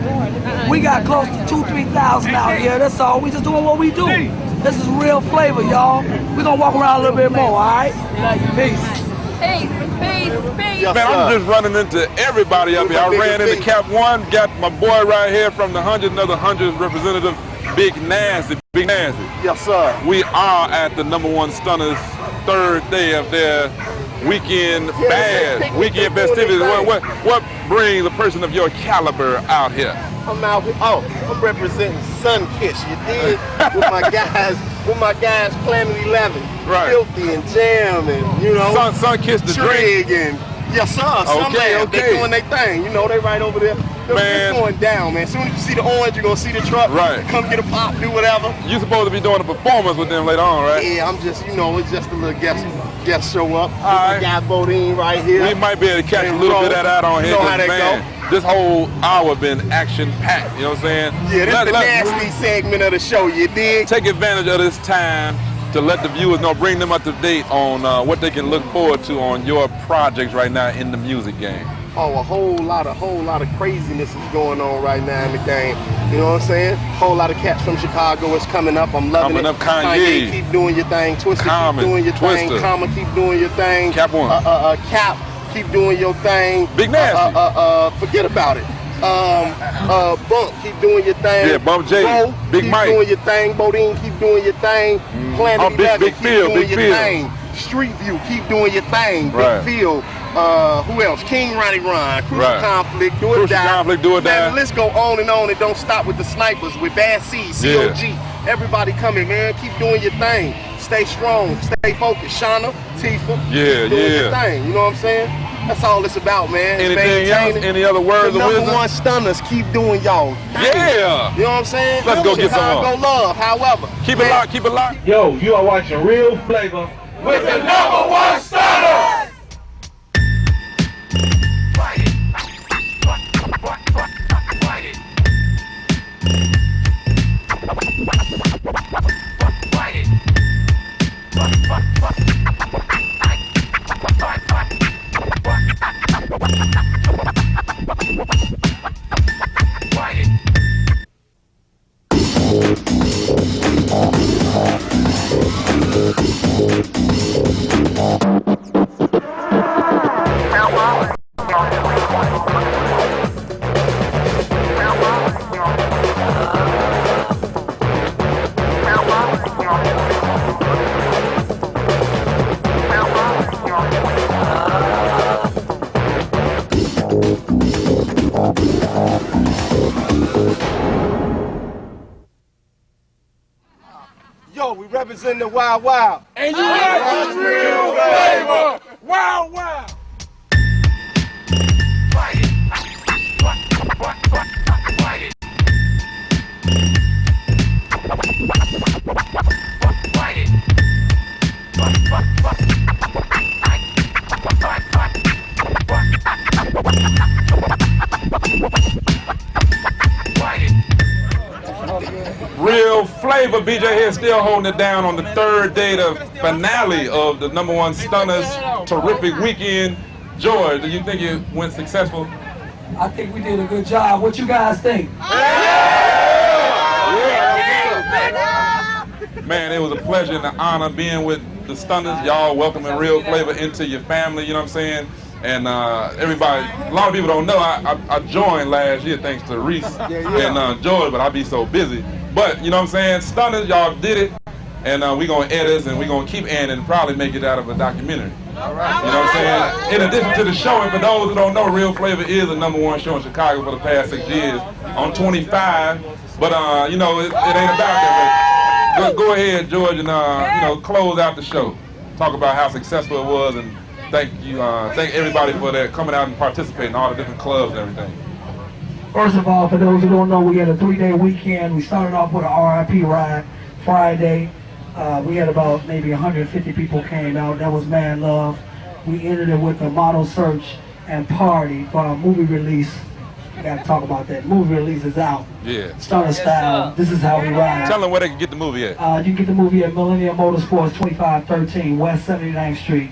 We got close to 2,000-3,000 out here. That's all. We just doing what we do. This is Real Flava, y'all. We gonna walk around a little bit more, all right? Peace. Peace, peace, peace. Man, I'm just running into everybody up here. I ran into Cap 1, got my boy right here from the 100, another 100 representative, Bigg Nastee. Bigg Nastee. Yes, sir. We are at the #1 Stunners' 3rd day of their weekend bash, weekend festivities. What brings a person of your caliber out here? I'm out here. I'm representing Sun Kiss. You did with my guys, Planet 11, right? Filthy and Jam, and you know, Sun Kiss the Trig drink. and yes sir. Okay. They doing their thing. You know, they right over there. Man. It's going down, man. As soon as you see the orange, you're gonna see the truck. Right. Come get a pop, do whatever. You supposed to be doing a performance with them later on, right? Yeah, I'm just, you know, it's just a little guest show up. All right. Guy Bodine right here. We might be able to catch a little bit of that on here. You know how they man, go. This whole hour been action-packed, you know what I'm saying? Yeah, this is the nasty segment of the show, you dig? Take advantage of this time to let the viewers know, bring them up to date on what they can look forward to on your projects right now in the music game. Oh, a whole lot of craziness is going on right now in the game. You know what I'm saying? Whole lot of cats from Chicago is coming up. I'm loving it. Kanye, keep doing your thing. Twister, keep doing your thing. Comma, keep doing your thing. Cap 1. Cap, keep doing your thing. Bigg Nastee. Forget about it. Bump, keep doing your thing. Yeah, Bump J. Bro, Big keep Mike. doing your thing. Bodine, keep doing your thing. Planet 11, Big keep Phil, doing Big your Phil. thing. Street View, keep doing your thing. Right. Big Phil. Who else? King Ronnie Ron, Crucial Conflict, Do It Crucial Die. Conflict, Do It Die. Man, the list go on and on. It don't stop with the snipers, with Bad C, COG. Everybody coming, man. Keep doing your thing. Stay strong, stay focused. Shauna, Tifa, keep doing your thing. You know what I'm saying? That's all it's about, man. Anything else? Any other words of wisdom? #1 Stunners, keep doing y'all thing. Yeah. You know what I'm saying? Let's go get some Chicago love, however. Keep it locked, keep it locked. Yo, you are watching Real Flava with the #1 Stunners. Yo, we represent the Wild Wild. And you watch Real Flava. Wild Wild. Real Flava, BJ here still holding it down on the 3rd day, the finale of the #1 Stunners terrific weekend. George, do you think it went successful? I think we did a good job. What you guys think? Man, it was a pleasure and an honor being with the Stunners. Y'all welcoming Real Flava into your family, you know what I'm saying? And everybody, a lot of people don't know, I joined last year thanks to Reese and George, but I be so busy. But, you know what I'm saying, Stunners, y'all did it, and we gonna edit and we gonna keep editing and probably make it out of a documentary. All right. You know what I'm saying? In addition to the show, and for those who don't know, Real Flava is the #1 show in Chicago for the past 6 years on 25, but you know, it ain't about that. But go ahead, George, and you know, close out the show. Talk about how successful it was, and thank everybody for that coming out and participating in all the different clubs and everything. First of all, for those who don't know, we had a 3-day weekend. We started off with an RIP ride Friday. We had about maybe 150 people came out. That was mad love. We ended it with a model search and party for our movie release We gotta talk about that. Movie release is out. Yeah. Stunna Style. This is how we ride. Tell them where they can get the movie at. You can get the movie at Millennium Motorsports, 2513 West 79th Street.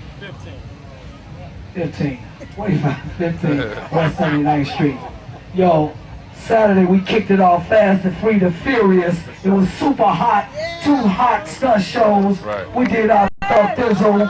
15. 2515 West 79th Street. Yo, Saturday we kicked it off Fast and Free to Furious. It was super hot. 2 hot stunt shows. Right. We did our thizzle.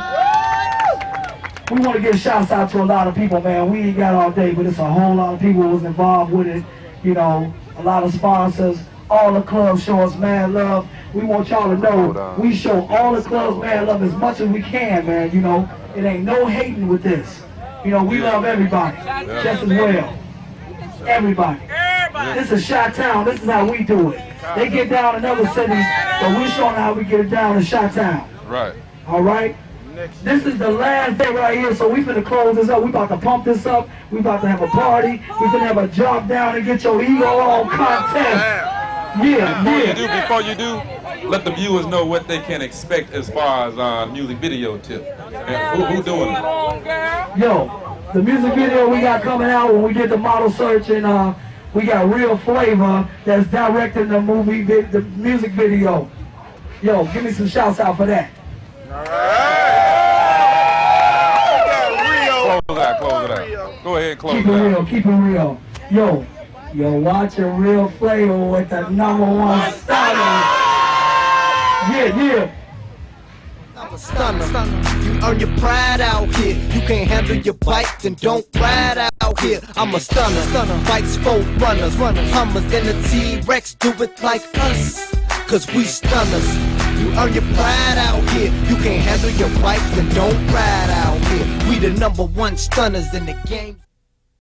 We want to give shouts out to a lot of people, man. We ain't got all day, but it's a whole lot of people who was involved with it. You know, a lot of sponsors. All the clubs show us mad love. We want y'all to know we show all the clubs mad love as much as we can, man. You know, it ain't no hating with this. You know, we love everybody just as well. Everybody. This is Chi-Town. This is how we do it. They get down in other cities, but we showing how we get it down in Chi-Town. Right. All right? This is the last day right here, so we finna close this up. We about to pump this up. We about to have a party. We finna have a drop down and get your ego on contest. Before you do, let the viewers know what they can expect as far as music video tip. And who doing it? Yo, the music video we got coming out when we did the model search, and we got Real Flava that's directing the movie, the music video. Yo, give me some shouts out for that. Close it out. Go ahead and close Keep it it out. real, keep it real. Yo, you're watching Real Flava with the #1 Stunna. Yeah. I'm a stunner. You earn your pride out here. You can't handle your bike, then don't ride out here. I'm a stunner. Bikes for runners, Hummers and the T-Rex do it like us, cause we stunners. You earn your pride out here. You can't handle your bike, then don't ride out here. We the #1 stunners in the game.